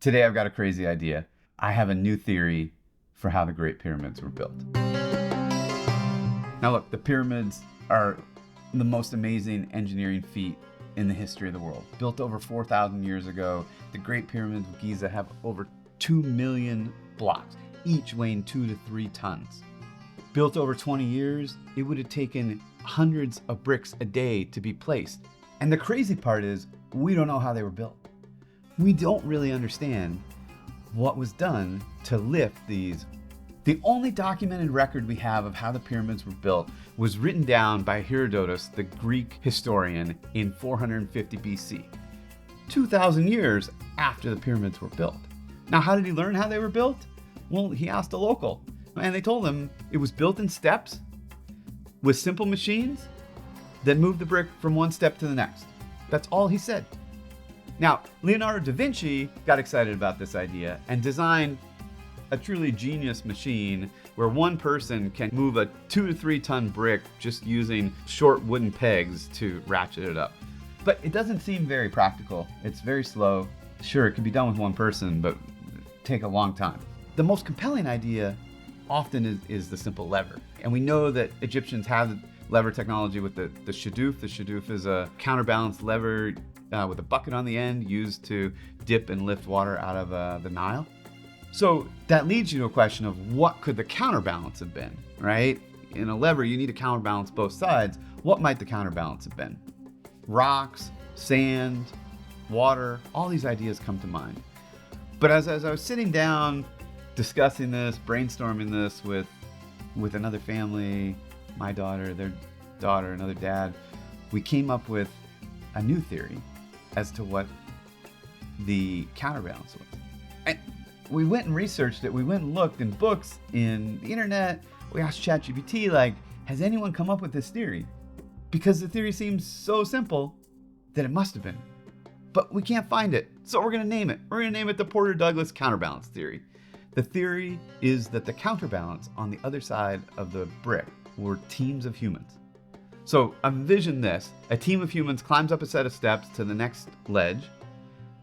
Today I've got a crazy idea. I have a new theory for how the Great Pyramids were built. Now look, the pyramids are the most amazing engineering feat in the history of the world. Built over 4,000 years ago, the Great Pyramids of Giza have over 2 million blocks, each weighing 2 to 3 tons. Built over 20 years, it would have taken hundreds of bricks a day to be placed. And the crazy part is, we don't know how they were built. We don't really understand what was done to lift these. The only documented record we have of how the pyramids were built was written down by Herodotus, the Greek historian, in 450 BC, 2,000 years after the pyramids were built. Now, how did he learn how they were built? Well, he asked a local, and they told him it was built in steps with simple machines that moved the brick from one step to the next. That's all he said. Now, Leonardo da Vinci got excited about this idea and designed a truly genius machine where one person can move a 2 to 3 ton brick just using short wooden pegs to ratchet it up. But it doesn't seem very practical. It's very slow. Sure, it can be done with one person, but take a long time. The most compelling idea often is the simple lever. And we know that Egyptians have lever technology with the shadoof. The shadoof is a counterbalanced lever with a bucket on the end used to dip and lift water out of the Nile. So that leads you to a question of what could the counterbalance have been, right? In a lever, you need to counterbalance both sides. What might the counterbalance have been? Rocks, sand, water, all these ideas come to mind. But as I was sitting down, discussing this, brainstorming this with another family, my daughter, their daughter, another dad, we came up with a new theory as to what the counterbalance was. And we went and researched it. We went and looked in books, in the internet. We asked ChatGPT, like, has anyone come up with this theory? Because the theory seems so simple that it must have been. But we can't find it. So we're going to name it. We're going to name it the Porter-Douglas counterbalance theory. The theory is that the counterbalance on the other side of the brick were teams of humans. So envision this. A team of humans climbs up a set of steps to the next ledge,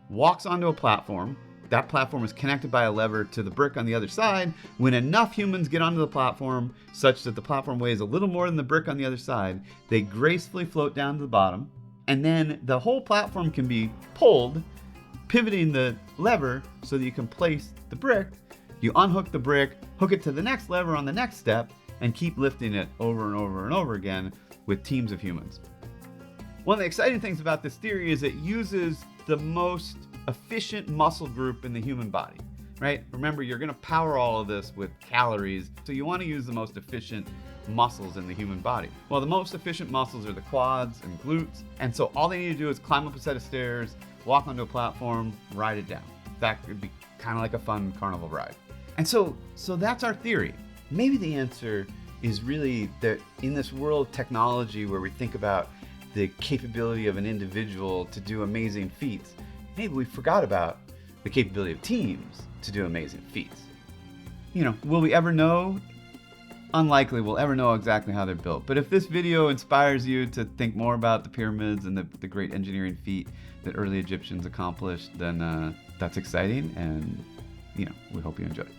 walks onto a platform. That platform is connected by a lever to the brick on the other side. When enough humans get onto the platform such that the platform weighs a little more than the brick on the other side, they gracefully float down to the bottom. And then the whole platform can be pulled, pivoting the lever so that you can place the brick. You unhook the brick, hook it to the next lever on the next step, and keep lifting it over and over and over again with teams of humans. One of the exciting things about this theory is it uses the most efficient muscle group in the human body, right? Remember, you're going to power all of this with calories, so you want to use the most efficient muscles in the human body. Well, the most efficient muscles are the quads and glutes, and so all they need to do is climb up a set of stairs, walk onto a platform, ride it down. That could be kind of like a fun carnival ride. And so that's our theory. Maybe the answer is really that in this world of technology where we think about the capability of an individual to do amazing feats, maybe we forgot about the capability of teams to do amazing feats. Will we ever know? Unlikely we'll ever know exactly how they're built. But if this video inspires you to think more about the pyramids and the great engineering feat that early Egyptians accomplished, then that's exciting, and we hope you enjoy it.